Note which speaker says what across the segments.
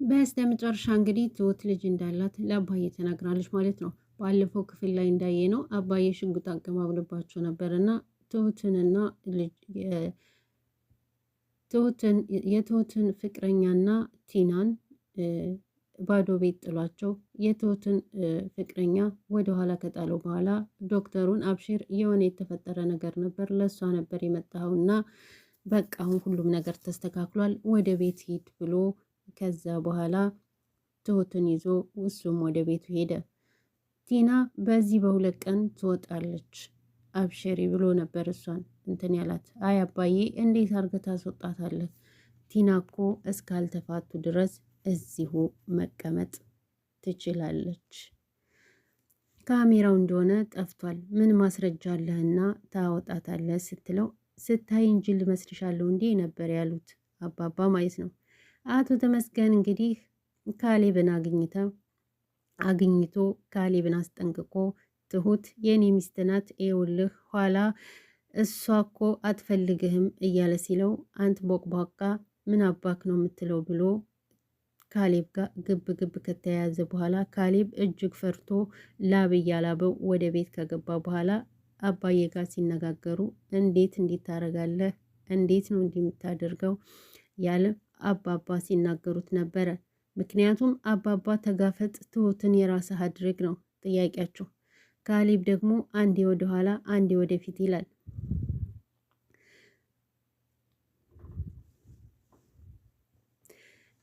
Speaker 1: በስተመጨረሻ እንግዲህ ትሁት ልጅ እንዳላት ለአባዬ ተናግራለች ማለት ነው። ባለፈው ክፍል ላይ እንዳየ ነው አባዬ ሽጉጥ አቀባብሎባቸው ነበር እና ትሁትንና የትሁትን ፍቅረኛና ቲናን ባዶ ቤት ጥሏቸው የትሁትን ፍቅረኛ ወደኋላ ከጣለው በኋላ ዶክተሩን አብሽር የሆነ የተፈጠረ ነገር ነበር ለእሷ ነበር የመጣኸውና በቃ አሁን ሁሉም ነገር ተስተካክሏል ወደ ቤት ሂድ ብሎ ከዛ በኋላ ትሁትን ይዞ እሱም ወደ ቤቱ ሄደ። ቲና በዚህ በሁለት ቀን ትወጣለች አብሽሪ ብሎ ነበር እሷን እንትን ያላት። አይ አባዬ እንዴት አርገህ ታስወጣታለህ? ቲና እኮ እስካልተፋቱ ድረስ እዚሁ መቀመጥ ትችላለች። ካሜራው እንደሆነ ጠፍቷል። ምን ማስረጃ አለህና ታወጣታለህ ስትለው ስታይ እንጂ ልመስልሻለሁ እንዴ ነበር ያሉት አባባ ማለት ነው። አቶ ተመስገን እንግዲህ ካሌብን አግኝቶ ካሌብን አስጠንቅቆ ትሁት የኔ ሚስት ናት፣ ይኸውልህ ኋላ እሷ እኮ አትፈልግህም እያለ ሲለው አንት ቦቅቧቃ ምን አባክ ነው የምትለው ብሎ ካሌብ ጋር ግብ ግብ ከተያያዘ በኋላ ካሌብ እጅግ ፈርቶ ላብ እያላበው ወደ ቤት ከገባ በኋላ አባዬ ጋር ሲነጋገሩ እንዴት ታደርጋለህ? እንዴት ነው እንዲህ የምታደርገው? ያለ አባባ ሲናገሩት ነበረ። ምክንያቱም አባባ ተጋፈጥ፣ ትሁትን የራስህ አድርግ ነው ጥያቄያቸው። ካሌብ ደግሞ አንዴ ወደኋላ አንዴ ወደፊት ይላል።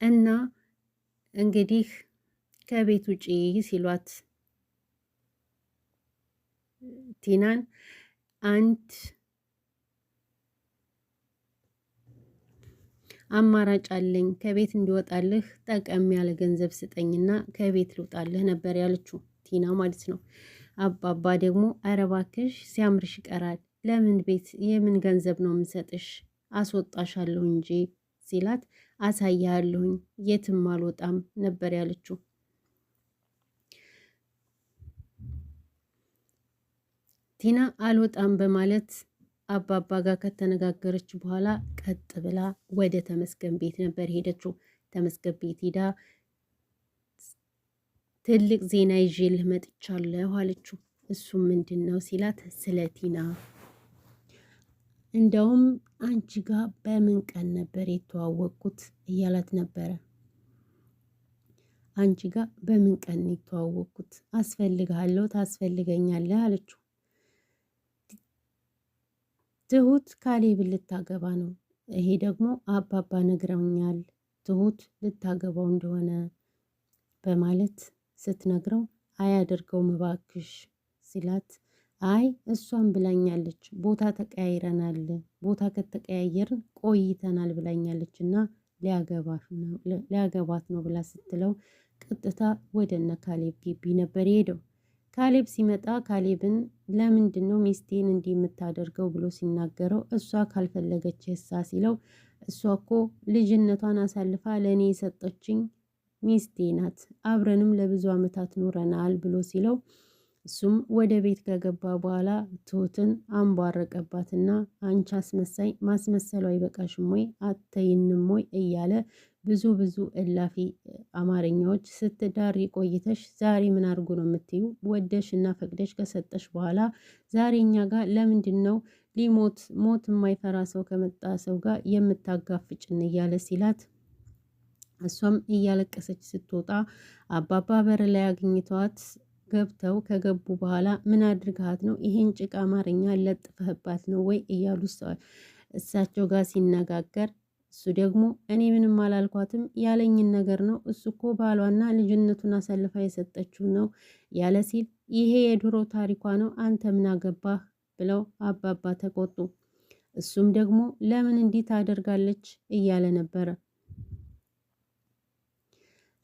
Speaker 1: እና እንግዲህ ከቤት ውጪ ሲሏት ቲናን አንድ አማራጭ አለኝ፣ ከቤት እንዲወጣልህ ጠቀም ያለ ገንዘብ ስጠኝና ከቤት ልውጣልህ ነበር ያለችው ቲና ማለት ነው። አባባ ደግሞ ኧረ እባክሽ ሲያምርሽ ይቀራል፣ ለምን ቤት የምን ገንዘብ ነው የምሰጥሽ? አስወጣሻለሁ እንጂ ሲላት አሳያለሁኝ የትም አልወጣም ነበር ያለችው። ቲና አልወጣም በማለት አባባ ጋር ከተነጋገረች በኋላ ቀጥ ብላ ወደ ተመስገን ቤት ነበር ሄደችው። ተመስገን ቤት ሄዳ ትልቅ ዜና ይዤልህ መጥቻለሁ አለችው። እሱም ምንድን ነው ሲላት ስለ ቲና እንደውም አንቺ ጋር በምን ቀን ነበር የተዋወቅኩት እያላት ነበረ። አንቺ ጋር በምን ቀን የተዋወቅኩት? አስፈልግሃለሁ፣ ታስፈልገኛለህ አለችው። ትሁት ካሌብን ልታገባ ነው። ይሄ ደግሞ አባባ ነግረውኛል ትሁት ልታገባው እንደሆነ በማለት ስትነግረው አያደርገውም እባክሽ ሲላት አይ እሷን ብላኛለች፣ ቦታ ተቀያይረናል፣ ቦታ ከተቀያየርን ቆይተናል ብላኛለች እና ሊያገባት ነው ብላ ስትለው ቀጥታ ወደ እነ ካሌብ ግቢ ነበር የሄደው። ካሌብ ሲመጣ ካሌብን ለምንድን ነው ሚስቴን እንዲህ የምታደርገው ብሎ ሲናገረው እሷ ካልፈለገች ሳ ሲለው እሷ እኮ ልጅነቷን አሳልፋ ለእኔ የሰጠችኝ ሚስቴ ናት፣ አብረንም ለብዙ ዓመታት ኖረናል ብሎ ሲለው እሱም ወደ ቤት ከገባ በኋላ ትሁትን አንቧረቀባትና አንቺ አስመሳይ፣ ማስመሰሉ አይበቃሽም ወይ አተይንም ወይ እያለ ብዙ እላፊ አማርኛዎች ስትዳሪ ቆይተሽ ዛሬ ምን አድርጎ ነው የምትዩ? ወደሽ እና ፈቅደሽ ከሰጠሽ በኋላ ዛሬ እኛ ጋር ለምንድን ነው ሞት የማይፈራ ሰው ከመጣ ሰው ጋር የምታጋፍጭን እያለ ሲላት እሷም እያለቀሰች ስትወጣ አባባ በር ላይ አግኝተዋት ገብተው ከገቡ በኋላ ምን አድርግሃት ነው ይሄን ጭቃ አማርኛ ለጥፈህባት ነው ወይ እያሉ እሳቸው ጋር ሲነጋገር እሱ ደግሞ እኔ ምንም አላልኳትም ያለኝን ነገር ነው፣ እሱ እኮ ባሏና ልጅነቱን አሳልፋ የሰጠችው ነው ያለ ሲል ይሄ የድሮ ታሪኳ ነው አንተ ምን አገባህ ብለው አባባ ተቆጡ። እሱም ደግሞ ለምን እንዲህ ታደርጋለች እያለ ነበረ።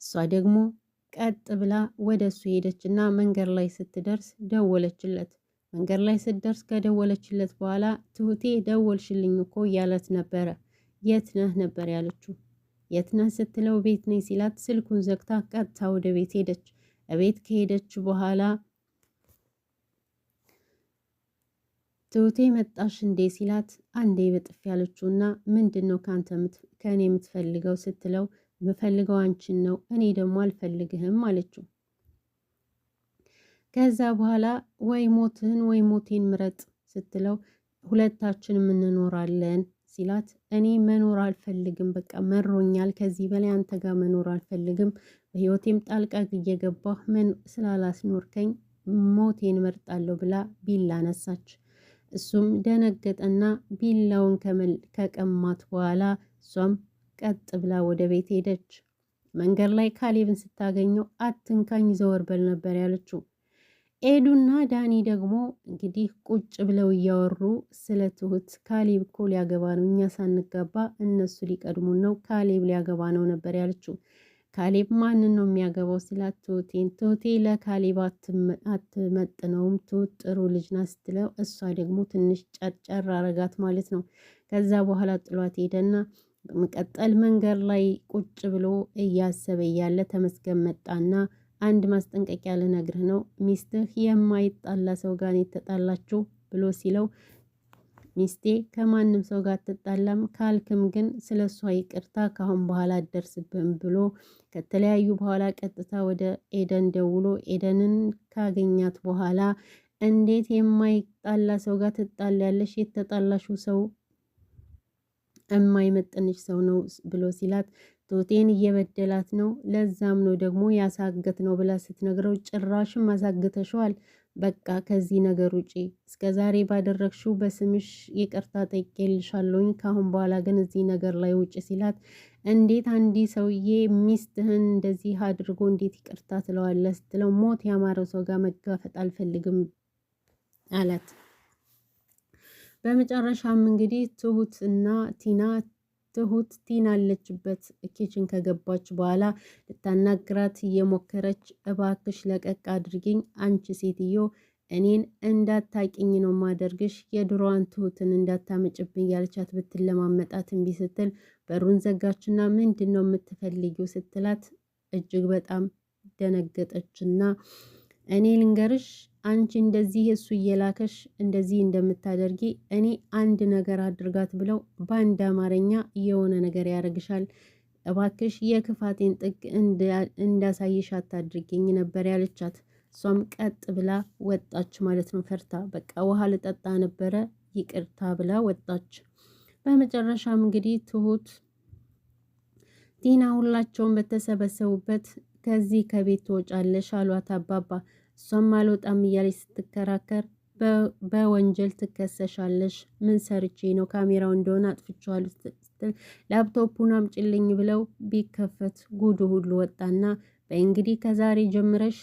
Speaker 1: እሷ ደግሞ ቀጥ ብላ ወደ እሱ ሄደች እና መንገድ ላይ ስትደርስ ደወለችለት። መንገድ ላይ ስትደርስ ከደወለችለት በኋላ ትሁቴ ደወልሽልኝ እኮ እያለት ነበረ። የት ነህ ነበር ያለችው። የት ነህ ስትለው ቤት ነኝ ሲላት ስልኩን ዘግታ ቀጥታ ወደ ቤት ሄደች። ቤት ከሄደች በኋላ ትሁቴ መጣሽ እንዴ ሲላት አንዴ በጥፍ ያለችውና ምንድን ነው ከኔ የምትፈልገው ስትለው የምፈልገው አንቺን ነው፣ እኔ ደግሞ አልፈልግህም አለችው። ከዛ በኋላ ወይ ሞትህን ወይ ሞቴን ምረጥ ስትለው ሁለታችንም እንኖራለን ሲላት እኔ መኖር አልፈልግም፣ በቃ መሮኛል፣ ከዚህ በላይ አንተ ጋር መኖር አልፈልግም፣ በህይወቴም ጣልቃ እየገባህ ስላላስኖርከኝ ሞቴን መርጣለሁ ብላ ቢላ አነሳች። እሱም ደነገጠና ቢላውን ከቀማት በኋላ እሷም ቀጥ ብላ ወደ ቤት ሄደች። መንገድ ላይ ካሌብን ስታገኘው አትንካኝ ዘወር በል ነበር ያለችው። ኤዱና ዳኒ ደግሞ እንግዲህ ቁጭ ብለው እያወሩ ስለ ትሁት ካሌብ እኮ ሊያገባ ነው፣ እኛ ሳንጋባ እነሱ ሊቀድሙን ነው፣ ካሌብ ሊያገባ ነው ነበር ያለችው። ካሌብ ማንን ነው የሚያገባው ሲላት ትሁቴን። ትሁቴ ለካሌብ አትመጥነውም፣ ትሁት ጥሩ ልጅ ናት ስትለው እሷ ደግሞ ትንሽ ጨርጨር አረጋት ማለት ነው። ከዛ በኋላ ጥሏት ሄደና በመቀጠል መንገድ ላይ ቁጭ ብሎ እያሰበ እያለ ተመስገን መጣና አንድ ማስጠንቀቂያ ልነግርህ ነው፣ ሚስትህ የማይጣላ ሰው ጋር የተጣላችው ብሎ ሲለው ሚስቴ ከማንም ሰው ጋር አትጣላም፣ ካልክም ግን ስለ እሷ ይቅርታ ካሁን በኋላ አደርስብህም ብሎ ከተለያዩ በኋላ ቀጥታ ወደ ኤደን ደውሎ ኤደንን ካገኛት በኋላ እንዴት የማይጣላ ሰው ጋር ትጣላለሽ? የተጣላሽው ሰው የማይመጥንሽ ሰው ነው ብሎ ሲላት ትሁቴን እየበደላት ነው፣ ለዛም ነው ደግሞ ያሳገት ነው ብላ ስትነግረው ጭራሽም አሳግተሸዋል፣ በቃ ከዚህ ነገር ውጪ እስከ ዛሬ ባደረግሽው በስምሽ ይቅርታ ጠይቄልሻለሁኝ፣ ካሁን በኋላ ግን እዚህ ነገር ላይ ውጪ ሲላት እንዴት አንዲ ሰውዬ ሚስትህን እንደዚህ አድርጎ እንዴት ይቅርታ ትለዋለህ? ስትለው ሞት ያማረው ሰው ጋር መጋፈጥ አልፈልግም አላት። በመጨረሻም እንግዲህ ትሁት ቲና አለችበት ኪችን ከገባች በኋላ ልታናግራት እየሞከረች እባክሽ ለቀቅ አድርጊኝ፣ አንቺ ሴትዮ እኔን እንዳታቂኝ ነው ማደርግሽ፣ የድሮዋን ትሁትን እንዳታመጭብኝ ያለቻት ብትለማመጣት እምቢ ስትል በሩን ዘጋችና ምንድን ነው የምትፈልጊው ስትላት እጅግ በጣም ደነገጠችና እኔ ልንገርሽ አንቺ እንደዚህ እሱ እየላከሽ እንደዚህ እንደምታደርጊ እኔ አንድ ነገር አድርጋት ብለው በአንድ አማርኛ የሆነ ነገር ያደርግሻል፣ እባክሽ የክፋቴን ጥግ እንዳሳይሽ አታድርጊኝ ነበር ያለቻት። እሷም ቀጥ ብላ ወጣች ማለት ነው። ፈርታ በቃ ውሃ ልጠጣ ነበረ ይቅርታ ብላ ወጣች። በመጨረሻም እንግዲህ ትሁት ቲና ሁላቸውን በተሰበሰቡበት ከዚህ ከቤት ትወጫለሽ አሏት አባባ። እሷም አልወጣም እያለች ስትከራከር በወንጀል ትከሰሻለሽ፣ ምን ሰርቼ ነው? ካሜራው እንደሆነ አጥፍቼዋለሁ ስትል ላፕቶፑን አምጪልኝ ብለው ቢከፈት ጉዱ ሁሉ ወጣና በእንግዲህ ከዛሬ ጀምረሽ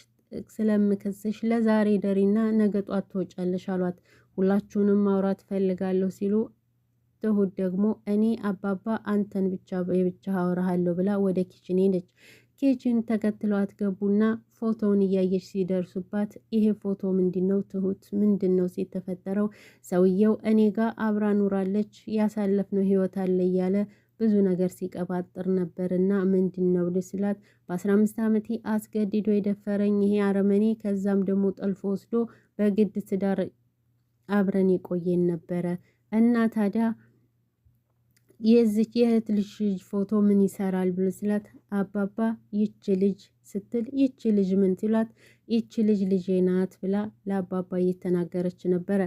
Speaker 1: ስለምከስሽ ለዛሬ ደሪና ነገ ጧት ትወጫለሽ አሏት። ሁላችሁንም ማውራት ፈልጋለሁ ሲሉ ትሁት ደግሞ እኔ አባባ አንተን ብቻ የብቻ አወራሃለሁ ብላ ወደ ኪችን ሄደች። ኪችን ተከትለዋት ገቡና ፎቶውን እያየች ሲደርሱባት ይሄ ፎቶ ምንድነው? ትሁት ምንድነው የተፈጠረው? ሰውየው እኔ ጋር አብራ ኑራለች፣ ያሳለፍነው ህይወት አለ እያለ ብዙ ነገር ሲቀባጥር ነበርና ምንድነው ልስላት በ15 ዓመቴ አስገድዶ የደፈረኝ ይሄ አረመኔ፣ ከዛም ደግሞ ጠልፎ ወስዶ በግድ ትዳር አብረን የቆየን ነበረ እና ታዲያ የዚች የእህት ልጅ ፎቶ ምን ይሰራል ብሎ ስላት አባባ ይች ልጅ ስትል ይች ልጅ ምን ትላት ይች ልጅ ልጄ ናት ብላ ለአባባ እየተናገረች ነበረ።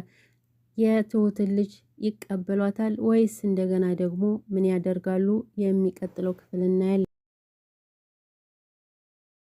Speaker 1: የትሁትን ልጅ ይቀበሏታል ወይስ እንደገና ደግሞ ምን ያደርጋሉ? የሚቀጥለው ክፍል እናያለን።